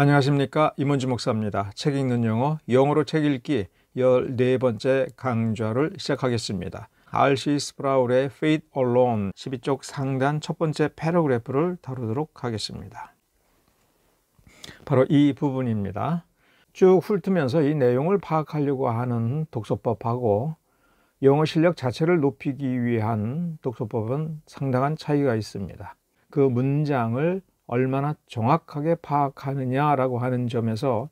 안녕하십니까, 이문주 목사입니다. 책 읽는 영어로 책 읽기 14번째 강좌를 시작하겠습니다. R.C. 스프라울의 Faith Alone 12쪽 상단 첫 번째 패러그래프를 다루도록 하겠습니다. 바로 이 부분입니다. 쭉 훑으면서 이 내용을 파악하려고 하는 독서법하고 영어 실력 자체를 높이기 위한 독서법은 상당한 차이가 있습니다. 그 문장을 얼마나 정확하게 파악하느냐라고 하는 점에서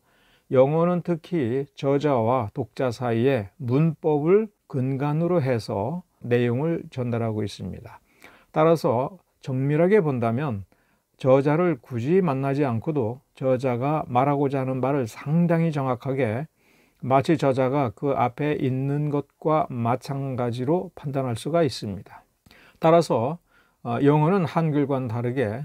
영어는 특히 저자와 독자 사이에 문법을 근간으로 해서 내용을 전달하고 있습니다. 따라서 정밀하게 본다면 저자를 굳이 만나지 않고도 저자가 말하고자 하는 말을 상당히 정확하게 마치 저자가 그 앞에 있는 것과 마찬가지로 판단할 수가 있습니다. 따라서 영어는 한글과는 다르게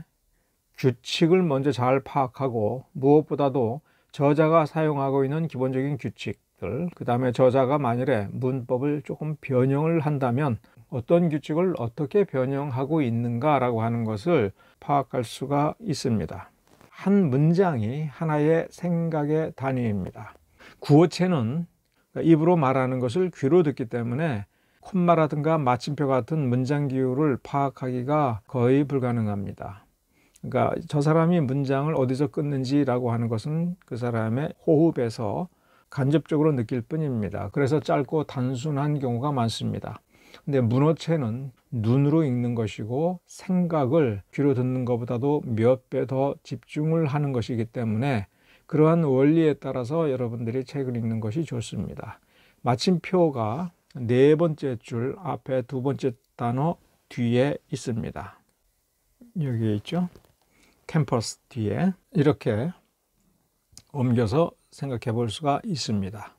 규칙을 먼저 잘 파악하고 무엇보다도 저자가 사용하고 있는 기본적인 규칙들, 그 다음에 저자가 만일에 문법을 조금 변형을 한다면 어떤 규칙을 어떻게 변형하고 있는가라고 하는 것을 파악할 수가 있습니다. 한 문장이 하나의 생각의 단위입니다. 구어체는 입으로 말하는 것을 귀로 듣기 때문에 콤마라든가 마침표 같은 문장 기호를 파악하기가 거의 불가능합니다. 그러니까 저 사람이 문장을 어디서 끊는지라고 하는 것은 그 사람의 호흡에서 간접적으로 느낄 뿐입니다. 그래서 짧고 단순한 경우가 많습니다. 근데 문어체는 눈으로 읽는 것이고 생각을 귀로 듣는 것보다도 몇 배 더 집중을 하는 것이기 때문에 그러한 원리에 따라서 여러분들이 책을 읽는 것이 좋습니다. 마침표가 네 번째 줄 앞에 두 번째 단어 뒤에 있습니다. 여기 있죠? 캠퍼스 뒤에 이렇게 옮겨서 생각해 볼 수가 있습니다.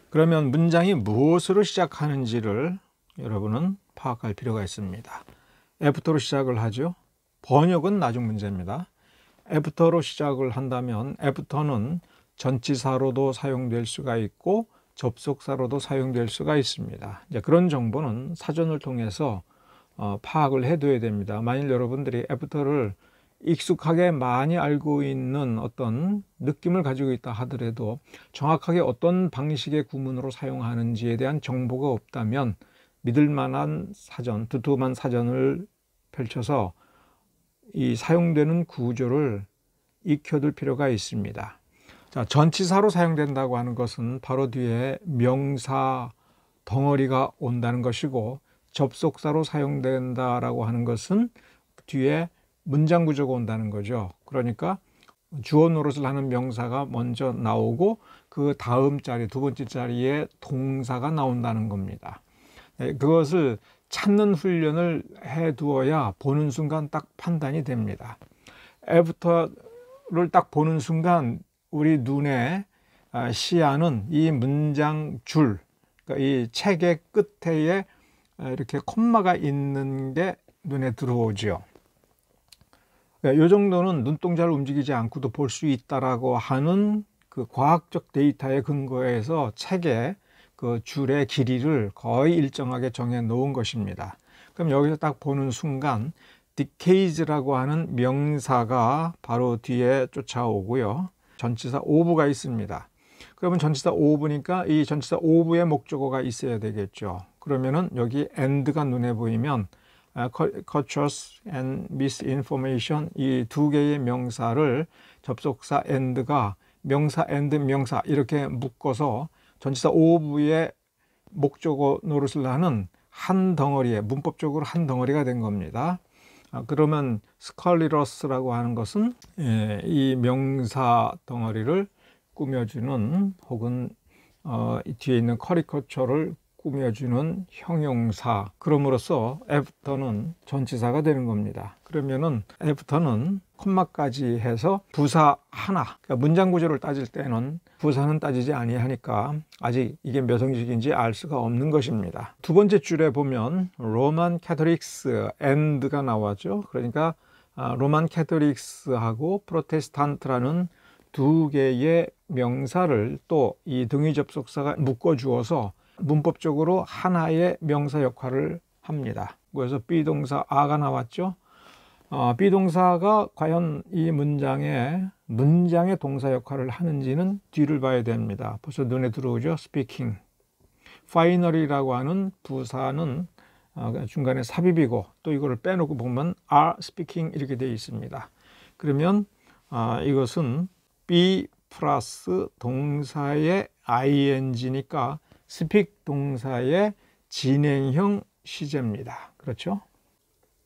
그러면 문장이 무엇으로 시작하는지를 여러분은 파악할 필요가 있습니다. 애프터로 시작을 하죠. 번역은 나중 문제입니다. 애프터로 시작을 한다면 애프터는 전치사로도 사용될 수가 있고 접속사로도 사용될 수가 있습니다. 이제 그런 정보는 사전을 통해서 파악을 해둬야 됩니다. 만일 여러분들이 애프터를 익숙하게 많이 알고 있는 어떤 느낌을 가지고 있다 하더라도 정확하게 어떤 방식의 구문으로 사용하는지에 대한 정보가 없다면 믿을 만한 사전, 두툼한 사전을 펼쳐서 이 사용되는 구조를 익혀둘 필요가 있습니다. 자, 전치사로 사용된다고 하는 것은 바로 뒤에 명사 덩어리가 온다는 것이고 접속사로 사용된다라고 하는 것은 뒤에 문장 구조가 온다는 거죠. 그러니까 주어 노릇을 하는 명사가 먼저 나오고 그 다음 자리, 두 번째 자리에 동사가 나온다는 겁니다. 그것을 찾는 훈련을 해두어야 보는 순간 딱 판단이 됩니다. 애프터를 딱 보는 순간 우리 눈에 시야는 이 문장 줄, 그러니까 이 책의 끝에 이렇게 콤마가 있는 게 눈에 들어오죠. 이 정도는 눈동자를 움직이지 않고도 볼 수 있다라고 하는 그 과학적 데이터에 근거해서 책의 그 줄의 길이를 거의 일정하게 정해 놓은 것입니다. 그럼 여기서 딱 보는 순간 decays라고 하는 명사가 바로 뒤에 쫓아오고요. 전치사 오브가 있습니다. 그러면 전치사 오브니까 이 전치사 오브의 목적어가 있어야 되겠죠. 그러면은 여기 and가 눈에 보이면 cultures and misinformation 이 두 개의 명사를 접속사 and가 명사 and 명사 이렇게 묶어서 전치사 of의 목적어 노릇을 하는 한 덩어리에 문법적으로 한 덩어리가 된 겁니다. 그러면 scurrilous라고 하는 것은 이 명사 덩어리를 꾸며주는 혹은 뒤에 있는 caricature 꾸며주는 형용사, 그럼으로써 after는 전치사가 되는 겁니다. 그러면은 after는 콤마까지 해서 부사 하나, 그러니까 문장 구조를 따질 때는 부사는 따지지 아니하니까 아직 이게 몇 형식인지 알 수가 없는 것입니다. 두 번째 줄에 보면 로만 캐톨릭스 and가 나왔죠. 그러니까 로만 캐톨릭스하고 프로테스탄트라는 두 개의 명사를 또 이 등위 접속사가 묶어 주어서 문법적으로 하나의 명사 역할을 합니다. 그래서 비동사 a가 나왔죠. 비동사가 과연 이 문장의 동사 역할을 하는지는 뒤를 봐야 됩니다. 벌써 눈에 들어오죠. speaking. finally라고 하는 부사는 중간에 삽입이고 또 이거를 빼놓고 보면 are speaking 이렇게 되어 있습니다. 그러면 이것은 be 플러스 동사의 ing니까 speak 동사의 진행형 시제입니다. 그렇죠?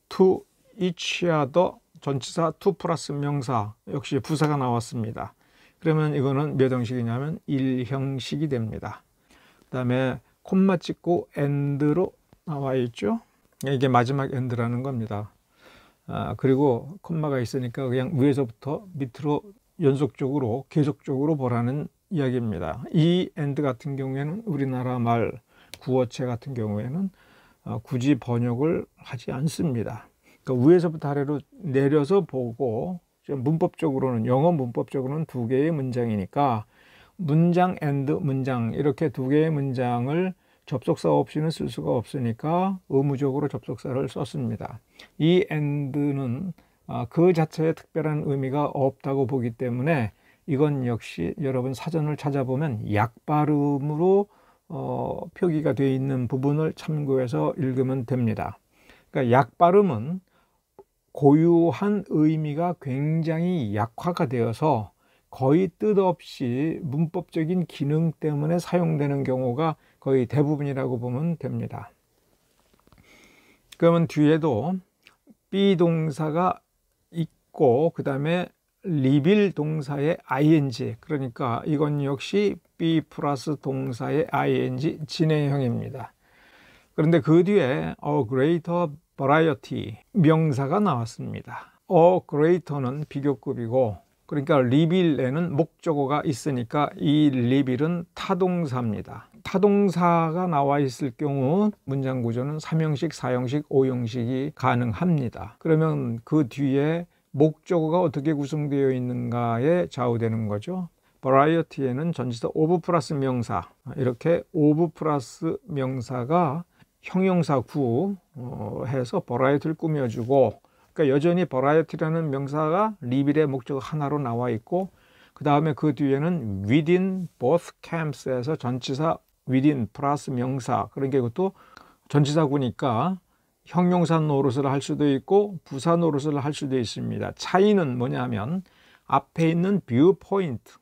to each other 전치사 to 플러스 명사 역시 부사가 나왔습니다. 그러면 이거는 몇 형식이냐면 1형식이 됩니다. 그 다음에 콤마 찍고 and로 나와 있죠. 이게 마지막 and라는 겁니다. 그리고 콤마가 있으니까 그냥 위에서부터 밑으로 연속적으로 계속적으로 보라는 이야기입니다. 이 and 같은 경우에는 우리나라 말 구어체 같은 경우에는 굳이 번역을 하지 않습니다. 그러니까 위에서부터 아래로 내려서 보고 문법적으로는 영어 문법적으로는 두 개의 문장이니까 문장 and 문장 이렇게 두 개의 문장을 접속사 없이는 쓸 수가 없으니까 의무적으로 접속사를 썼습니다. 이 and는 그 자체에 특별한 의미가 없다고 보기 때문에 이건 역시 여러분 사전을 찾아보면 약발음으로 표기가 되어 있는 부분을 참고해서 읽으면 됩니다. 그러니까 약발음은 고유한 의미가 굉장히 약화가 되어서 거의 뜻없이 문법적인 기능 때문에 사용되는 경우가 거의 대부분이라고 보면 됩니다. 그러면 뒤에도 be 동사가 있고 그 다음에 리빌 동사의 ing, 그러니까 이건 역시 be 플러스 동사의 ing 진행형입니다. 그런데 그 뒤에 a greater variety 명사가 나왔습니다. a greater는 비교급이고 그러니까 리빌에는 목적어가 있으니까 이 리빌은 타동사입니다. 타동사가 나와 있을 경우 문장 구조는 3형식, 4형식, 5형식이 가능합니다. 그러면 그 뒤에 목적어가 어떻게 구성되어 있는가에 좌우되는 거죠. variety에는 전치사 of 플러스 명사, 이렇게 of 플러스 명사가 형용사 구 해서 variety를 꾸며주고, 그러니까 여전히 variety라는 명사가 리빌의 목적어 하나로 나와 있고, 그 다음에 그 뒤에는 within both camps에서 전치사 within 플러스 명사, 그러니까 이것도 전치사구니까 형용사 노릇을 할 수도 있고 부사 노릇을 할 수도 있습니다. 차이는 뭐냐면 앞에 있는 viewpoint,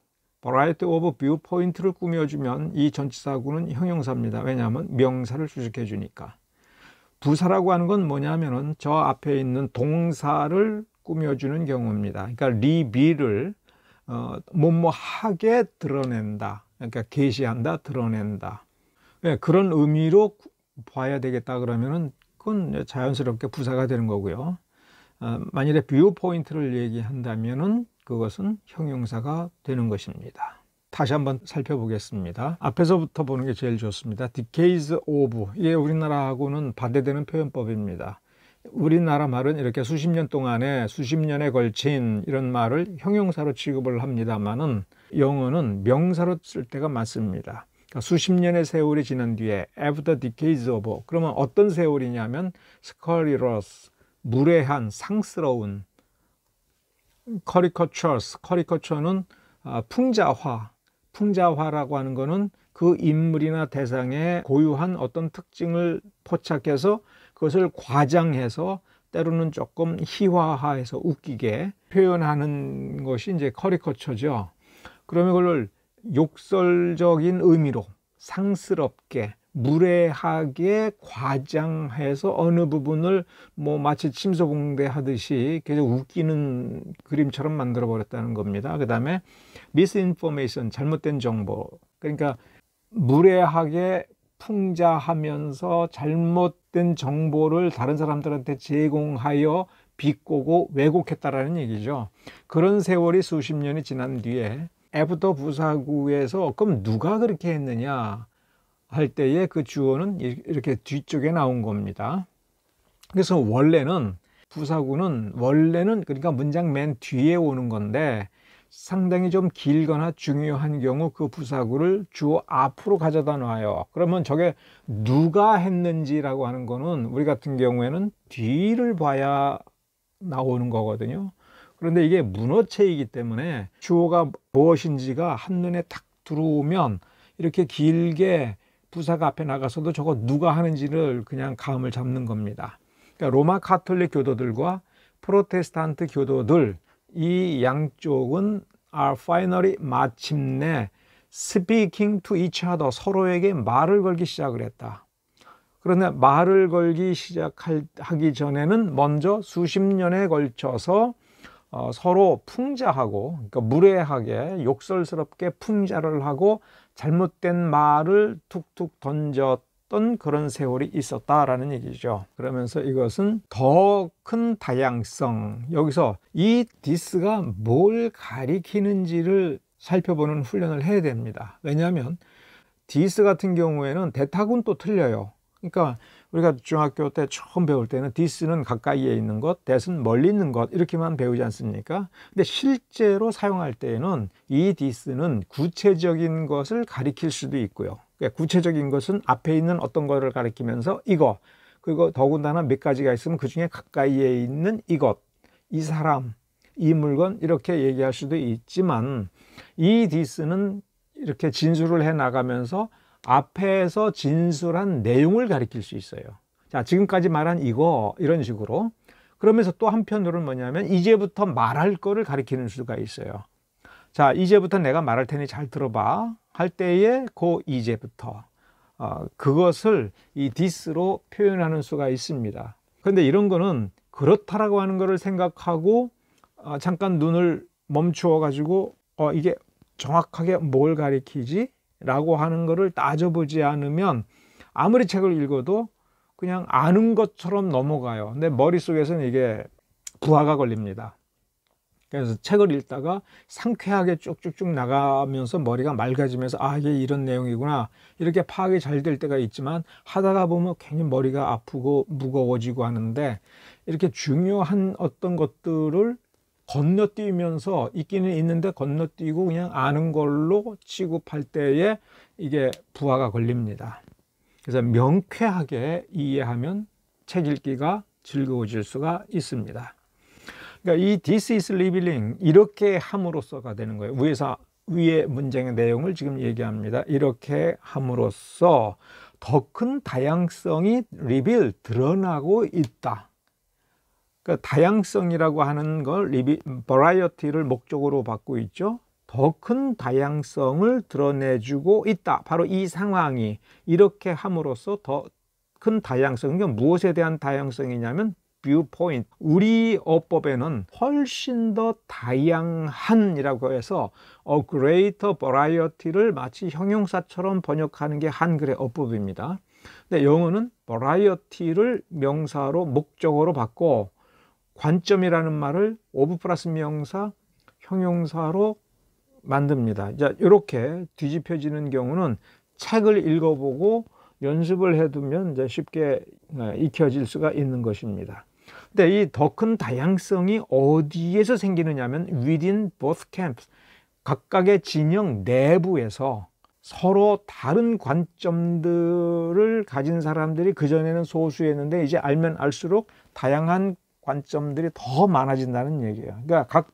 variety of viewpoint를 꾸며주면 이 전치사구는 형용사입니다. 왜냐하면 명사를 수식해 주니까. 부사라고 하는 건 뭐냐면은 저 앞에 있는 동사를 꾸며주는 경우입니다. 그러니까 리빌을 뭐뭐하게 드러낸다. 그러니까 게시한다, 드러낸다. 그런 의미로 봐야 되겠다 그러면은 그건 자연스럽게 부사가 되는 거고요. 만일에 viewpoint를 얘기한다면은 그것은 형용사가 되는 것입니다. 다시 한번 살펴보겠습니다. 앞에서부터 보는 게 제일 좋습니다. decades of, 이게 우리나라하고는 반대되는 표현법입니다. 우리나라 말은 이렇게 수십 년 동안에 수십 년에 걸친 이런 말을 형용사로 취급을 합니다만은 영어는 명사로 쓸 때가 많습니다. 그러니까 수십 년의 세월이 지난 뒤에 after decades of, 그러면 어떤 세월이냐면 scurrilous, 무례한, 상스러운, caricatures, caricature는 풍자화라고 하는 것은 그 인물이나 대상의 고유한 어떤 특징을 포착해서 그것을 과장해서 때로는 조금 희화화해서 웃기게 표현하는 것이 이제 커리커처죠. 그러면 그걸 욕설적인 의미로 상스럽게 무례하게 과장해서 어느 부분을 뭐 마치 침소봉대하듯이 계속 웃기는 그림처럼 만들어 버렸다는 겁니다. 그 다음에 misinformation, 잘못된 정보, 그러니까 무례하게 풍자하면서 잘못된 정보를 다른 사람들한테 제공하여 비꼬고 왜곡했다라는 얘기죠. 그런 세월이 수십 년이 지난 뒤에 애프터 부사구에서 그럼 누가 그렇게 했느냐 할 때에 그 주어는 이렇게 뒤쪽에 나온 겁니다. 그래서 원래는 부사구는 그러니까 문장 맨 뒤에 오는 건데 상당히 좀 길거나 중요한 경우 그 부사구를 주어 앞으로 가져다 놔요. 그러면 저게 누가 했는지라고 하는 거는 우리 같은 경우에는 뒤를 봐야 나오는 거거든요. 그런데 이게 문어체이기 때문에 주어가 무엇인지가 한눈에 탁 들어오면 이렇게 길게 부사가 앞에 나가서도 저거 누가 하는지를 그냥 감을 잡는 겁니다. 그러니까 로마 가톨릭 교도들과 프로테스탄트 교도들 이 양쪽은 are finally 마침내 speaking to each other 서로에게 말을 걸기 시작을 했다. 그런데 말을 걸기 시작하기 전에는 먼저 수십 년에 걸쳐서 서로 풍자하고 그러니까 무례하게 욕설스럽게 풍자를 하고 잘못된 말을 툭툭 던졌던 그런 세월이 있었다라는 얘기죠. 그러면서 이것은 더 큰 다양성, 여기서 이 디스가 뭘 가리키는지를 살펴보는 훈련을 해야 됩니다. 왜냐하면 디스 같은 경우에는 대타군 또 틀려요. 그러니까 우리가 중학교 때 처음 배울 때는 디스는 가까이에 있는 것, that은 멀리 있는 것 이렇게만 배우지 않습니까? 근데 실제로 사용할 때에는 이 디스는 구체적인 것을 가리킬 수도 있고요. 그러니까 구체적인 것은 앞에 있는 어떤 거를 가리키면서 이거, 그리고 더군다나 몇 가지가 있으면 그 중에 가까이에 있는 이것, 이 사람, 이 물건 이렇게 얘기할 수도 있지만 이 디스는 이렇게 진술을 해 나가면서 앞에서 진술한 내용을 가리킬 수 있어요. 자, 지금까지 말한 이거 이런 식으로. 그러면서 또 한편으로는 뭐냐면 이제부터 말할 거를 가리키는 수가 있어요. 자, 이제부터 내가 말할 테니 잘 들어봐 할 때에 그 이제부터 그것을 이 디스로 표현하는 수가 있습니다. 그런데 이런 거는 그렇다라고 하는 거를 생각하고 잠깐 눈을 멈추어 가지고 이게 정확하게 뭘 가리키지? 라고 하는 거를 따져보지 않으면 아무리 책을 읽어도 그냥 아는 것처럼 넘어가요. 근데 머릿속에서는 이게 부하가 걸립니다. 그래서 책을 읽다가 상쾌하게 쭉쭉쭉 나가면서 머리가 맑아지면서 이게 이런 내용이구나 이렇게 파악이 잘 될 때가 있지만 하다가 보면 괜히 머리가 아프고 무거워지고 하는데 이렇게 중요한 어떤 것들을 건너뛰면서 있기는 있는데 건너뛰고 그냥 아는 걸로 취급할 때에 이게 부하가 걸립니다. 그래서 명쾌하게 이해하면 책 읽기가 즐거워질 수가 있습니다. 그러니까 이 This is revealing 이렇게 함으로써가 되는 거예요. 위의 문장의 내용을 지금 얘기합니다. 이렇게 함으로써 더 큰 다양성이 reveal 드러나고 있다. 그러니까 다양성이라고 하는 걸 variety를 목적으로 받고 있죠. 더 큰 다양성을 드러내주고 있다. 바로 이 상황이 이렇게 함으로써 더 큰 다양성, 그러니까 무엇에 대한 다양성이냐면 viewpoint. 우리 어법에는 훨씬 더 다양한이라고 해서 a greater variety를 마치 형용사처럼 번역하는 게 한글의 어법입니다. 근데 영어는 variety를 명사로 목적어로 받고 관점이라는 말을 of 플러스 명사 형용사로 만듭니다. 이렇게 뒤집혀지는 경우는 책을 읽어보고 연습을 해두면 이제 쉽게 익혀질 수가 있는 것입니다. 근데 이 더 큰 다양성이 어디에서 생기느냐면 within both camps, 각각의 진영 내부에서 서로 다른 관점들을 가진 사람들이 그전에는 소수였는데 이제 알면 알수록 다양한 관점들이 더 많아진다는 얘기예요. 그러니까 각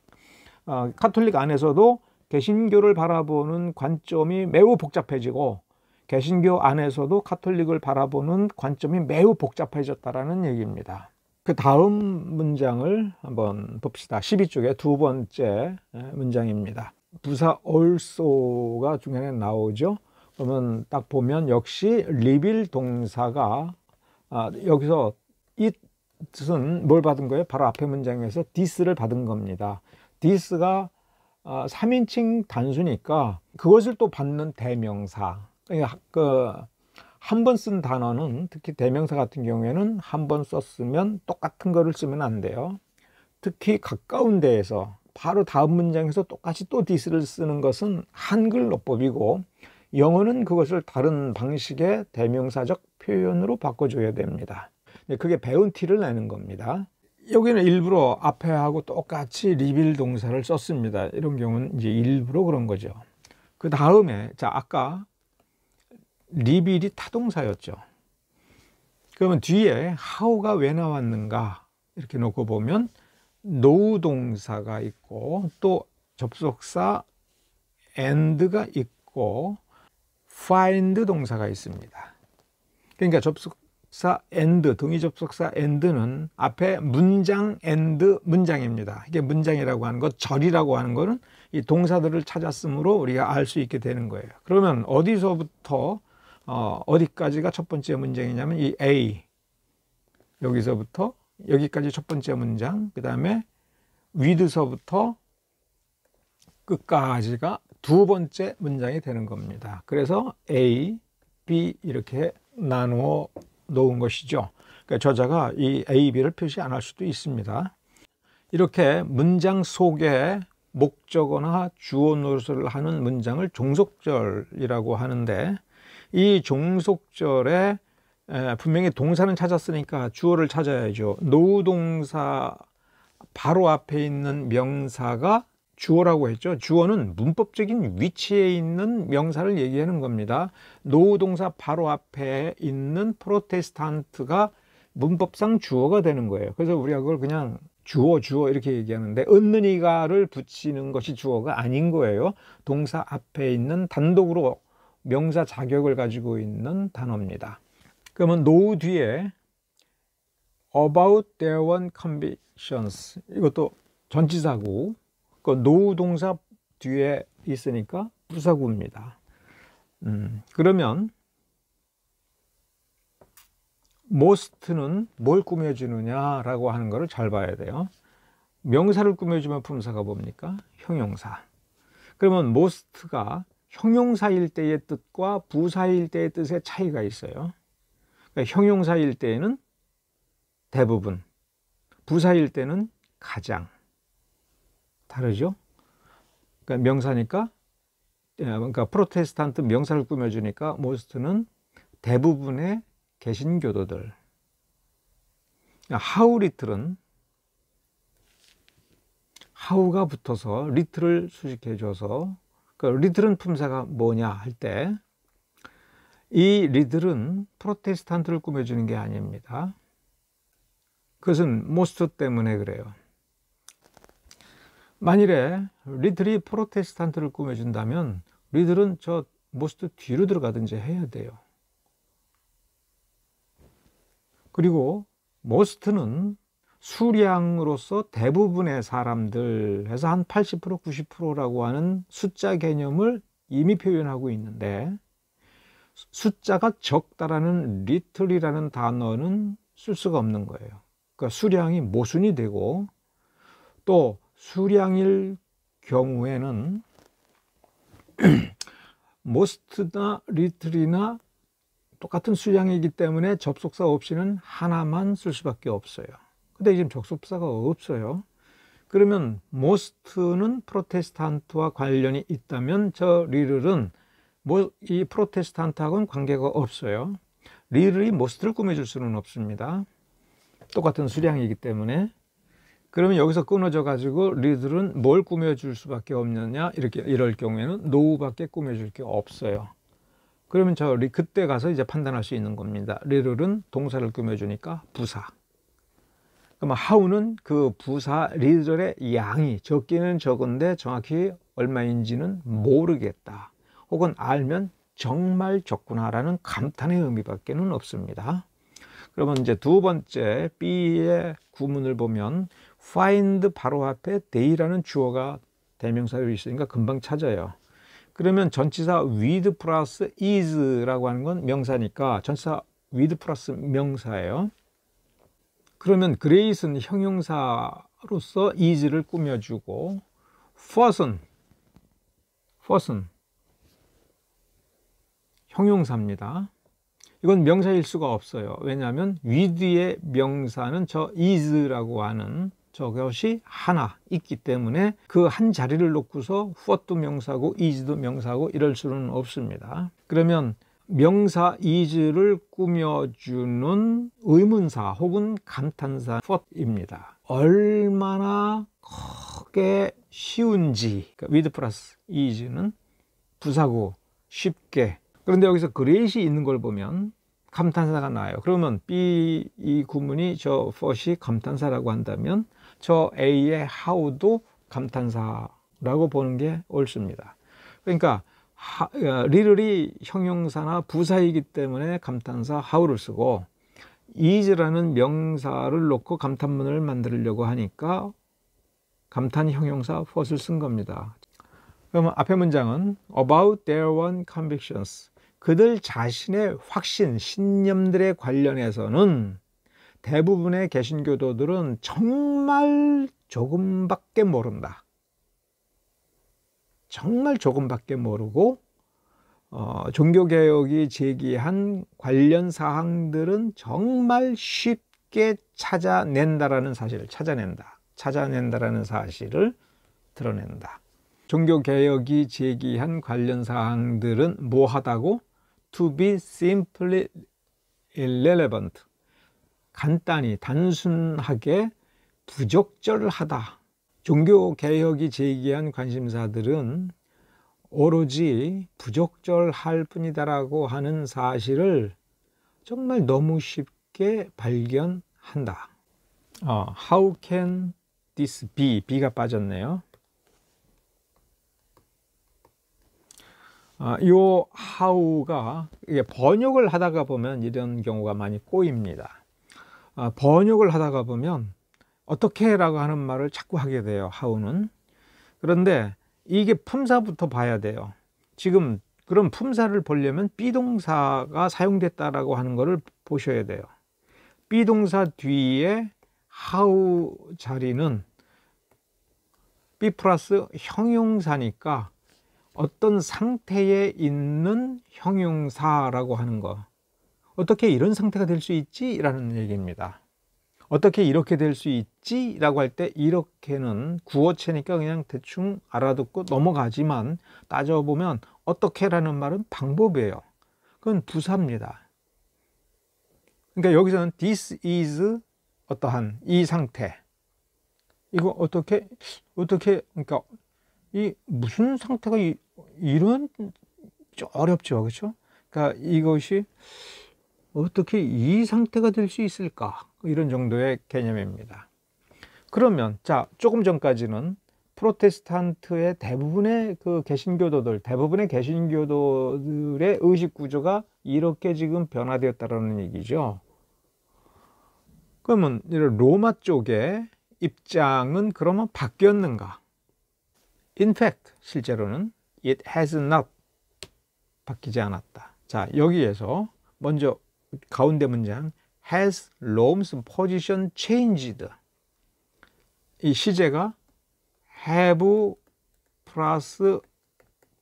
카톨릭 안에서도 개신교를 바라보는 관점이 매우 복잡해지고 개신교 안에서도 카톨릭을 바라보는 관점이 매우 복잡해졌다라는 얘기입니다. 그 다음 문장을 한번 봅시다. 12쪽의 두 번째 문장입니다. 부사 also가 중간에 나오죠. 그러면 딱 보면 역시 reveal 동사가 여기서 it은 뭘 받은 거예요? 바로 앞에 문장에서 this를 받은 겁니다. this가 3인칭 단수니까 그것을 또 받는 대명사. 그러니까 한 번 쓴 단어는 특히 대명사 같은 경우에는 한 번 썼으면 똑같은 거를 쓰면 안 돼요. 특히 가까운 데에서 바로 다음 문장에서 똑같이 또 this를 쓰는 것은 한글 어법이고 영어는 그것을 다른 방식의 대명사적 표현으로 바꿔줘야 됩니다. 그게 배운 티를 내는 겁니다. 여기는 일부러 앞에 하고 똑같이 리빌 동사를 썼습니다. 이런 경우는 이제 일부러 그런 거죠. 그 다음에 아까 리빌이 타동사였죠. 그러면 뒤에 how가 왜 나왔는가 이렇게 놓고 보면 노우 동사가 있고 또 접속사 and가 있고 find 동사가 있습니다. 그러니까 접속사 and, 동의 접속사 and는 앞에 문장 and 문장입니다. 이게 문장이라고 하는 것, 절이라고 하는 것은 이 동사들을 찾았으므로 우리가 알 수 있게 되는 거예요. 그러면 어디서부터 어디까지가 첫 번째 문장이냐면 이 A, 여기서부터 여기까지 첫 번째 문장, 그 다음에 with서부터 끝까지가 두 번째 문장이 되는 겁니다. 그래서 A, B 이렇게 나누어 놓은 것이죠. 그러니까 저자가 이 A, B를 표시 안 할 수도 있습니다. 이렇게 문장 속에 목적어나 주어 노릇을 하는 문장을 종속절이라고 하는데, 이 종속절에 분명히 동사는 찾았으니까 주어를 찾아야죠. 노우 동사 바로 앞에 있는 명사가 주어라고 했죠. 주어는 문법적인 위치에 있는 명사를 얘기하는 겁니다. 노우 동사 바로 앞에 있는 프로테스탄트가 문법상 주어가 되는 거예요. 그래서 우리가 그걸 그냥 주어 이렇게 얘기하는데, 얻는 이가를 붙이는 것이 주어가 아닌 거예요. 동사 앞에 있는 단독으로 명사 자격을 가지고 있는 단어입니다. 그러면 노우 뒤에 about their own convictions, 이것도 전치사고, 그 노우 동사 뒤에 있으니까 부사구입니다. 그러면 most는 뭘 꾸며주느냐라고 하는 것을 잘 봐야 돼요. 명사를 꾸며주면 품사가 뭡니까? 형용사. 그러면 most가 형용사일 때의 뜻과 부사일 때의 뜻의 차이가 있어요. 그러니까 형용사일 때에는 대부분, 부사일 때는 가장. 다르죠? 그러니까 명사니까, 그러니까 프로테스탄트 명사를 꾸며주니까 most는 대부분의 개신교도들. how little은 how가 붙어서 little을 수식해줘서, 그러니까 little은 품사가 뭐냐 할 때, 이 little은 프로테스탄트를 꾸며주는 게 아닙니다. 그것은 most 때문에 그래요. 만일에 리틀이 프로테스탄트를 꾸며준다면 리틀은 저 most 뒤로 들어가든지 해야 돼요. 그리고 most는 수량으로서 대부분의 사람들 해서 한 80%, 90%라고 하는 숫자 개념을 이미 표현하고 있는데, 숫자가 적다라는 little이라는 단어는 쓸 수가 없는 거예요. 그러니까 수량이 모순이 되고, 또 수량일 경우에는 most나 little이나 똑같은 수량이기 때문에 접속사 없이는 하나만 쓸 수밖에 없어요. 근데 지금 접속사가 없어요. 그러면 most는 프로테스탄트와 관련이 있다면 저 little은 이 프로테스탄트하고는 관계가 없어요. little이 most를 꾸며줄 수는 없습니다. 똑같은 수량이기 때문에. 그러면 여기서 끊어져 가지고 리들은 뭘 꾸며줄 수밖에 없느냐, 이럴 경우에는 노우밖에 꾸며줄 게 없어요. 그러면 그때 가서 이제 판단할 수 있는 겁니다. 리들은 동사를 꾸며주니까 부사. 그러면 how는 그 부사 리들의 양이 적기는 적은데 정확히 얼마인지는 모르겠다, 혹은 알면 정말 적구나라는 감탄의 의미밖에는 없습니다. 그러면 이제 두 번째 B의 구문을 보면 find 바로 앞에 they라는 주어가 대명사로 있으니까 금방 찾아요. 그러면 전치사 with 플러스 is라고 하는 건 명사니까 전치사 with 플러스 명사예요. 그러면 grace는 형용사로서 is를 꾸며주고, first은 형용사입니다. 이건 명사일 수가 없어요. 왜냐하면 with의 명사는 저 is라고 하는 저것이 하나 있기 때문에 그 한 자리를 놓고서 what도 명사고 is도 명사고 이럴 수는 없습니다. 그러면 명사 is를 꾸며주는 의문사 혹은 감탄사 what입니다. 얼마나 크게 쉬운지, 그러니까 with 플러스 is는 부사고 쉽게. 그런데 여기서 great이 있는 걸 보면 감탄사가 나와요. 그러면 B 이 구문이 저 first이 감탄사라고 한다면 저 A의 how도 감탄사라고 보는 게 옳습니다. 그러니까 little이 형용사나 부사이기 때문에 감탄사 how를 쓰고 is라는 명사를 놓고 감탄문을 만들려고 하니까 감탄 형용사 what을 쓴 겁니다. 그러면 앞에 문장은 about their own convictions, 그들 자신의 확신, 신념들에 관련해서는 대부분의 개신교도들은 정말 조금밖에 모른다. 정말 조금밖에 모르고 종교개혁이 제기한 관련 사항들은 정말 쉽게 찾아낸다라는 사실을 찾아낸다라는 사실을 드러낸다. 종교개혁이 제기한 관련 사항들은 뭐하다고? To be simply irrelevant, 간단히 단순하게 부적절하다. 종교개혁이 제기한 관심사들은 오로지 부적절할 뿐이다라고 하는 사실을 정말 너무 쉽게 발견한다. How can this be? B가 빠졌네요. 이 how가 번역을 하다가 보면 이런 경우가 많이 꼬입니다. 번역을 하다가 보면 어떻게 라고 하는 말을 자꾸 하게 돼요, how는. 그런데 이게 품사부터 봐야 돼요. 지금 그런 품사를 보려면 비동사가 사용됐다라고 하는 것을 보셔야 돼요. 비동사 뒤에 how 자리는 be 플러스 형용사니까 어떤 상태에 있는 형용사라고 하는 거. 어떻게 이런 상태가 될 수 있지? 라는 얘기입니다. 어떻게 이렇게 될 수 있지? 라고 할 때 이렇게는 구어체니까 그냥 대충 알아듣고 넘어가지만 따져보면 어떻게 라는 말은 방법이에요. 그건 부사입니다. 그러니까 여기서는 this is 어떠한 이 상태. 이거 어떻게 그러니까 이 무슨 상태가 이런 좀 어렵죠, 그렇죠? 그러니까 이것이 어떻게 이 상태가 될 수 있을까? 이런 정도의 개념입니다. 그러면 자, 조금 전까지는 프로테스탄트의 대부분의 개신교도들의 의식 구조가 이렇게 지금 변화되었다라는 얘기죠. 그러면 로마 쪽의 입장은 그러면 바뀌었는가? In fact, 실제로는 it has not, 바뀌지 않았다. 자, 여기에서 먼저 가운데 문장 has Rome's position changed. 이 시제가 have 플러스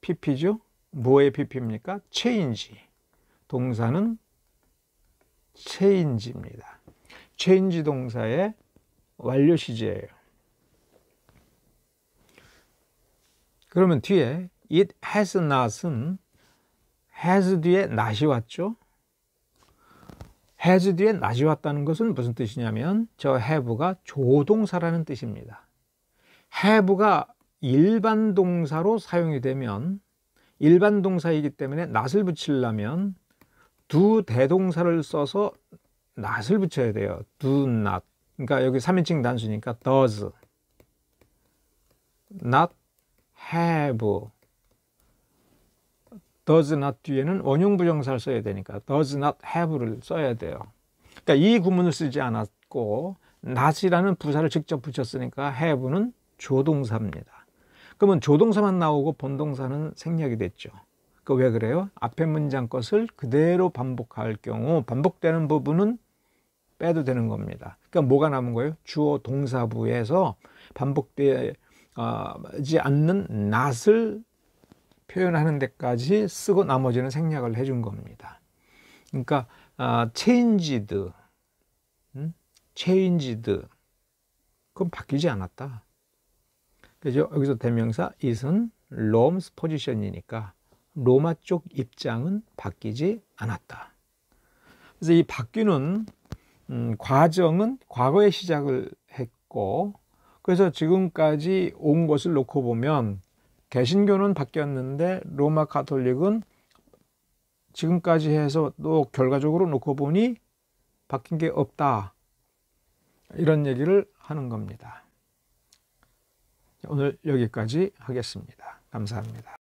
pp죠. 뭐의 pp입니까? change. 동사는 change입니다. change 동사의 완료 시제예요. 그러면 뒤에 it has not은 has 뒤에 not이 왔죠. has 뒤에 not이 왔다는 것은 무슨 뜻이냐면 저 have가 조동사라는 뜻입니다. have가 일반 동사로 사용이 되면 일반 동사이기 때문에 not을 붙이려면 do 대동사를 써서 not을 붙여야 돼요. do not. 그러니까 여기 3인칭 단수니까 does not have. does not 뒤에는 원형 부정사를 써야 되니까 does not have를 써야 돼요. 그러니까 이 구문을 쓰지 않았고 not이라는 부사를 직접 붙였으니까 have는 조동사입니다. 그러면 조동사만 나오고 본동사는 생략이 됐죠. 그 왜 그래요? 앞에 문장 것을 그대로 반복할 경우 반복되는 부분은 빼도 되는 겁니다. 그러니까 뭐가 남은 거예요? 주어 동사부에서 반복되지 않는 not을 표현하는 데까지 쓰고 나머지는 생략을 해준 겁니다. 그러니까 changed, 그건 바뀌지 않았다. 그죠? 여기서 대명사 is은 Rome's position이니까 로마 쪽 입장은 바뀌지 않았다. 그래서 이 바뀌는 과정은 과거에 시작을 했고, 그래서 지금까지 온 것을 놓고 보면 개신교는 바뀌었는데 로마 가톨릭은 지금까지 해서 또 결과적으로 놓고 보니 바뀐 게 없다. 이런 얘기를 하는 겁니다. 오늘 여기까지 하겠습니다. 감사합니다.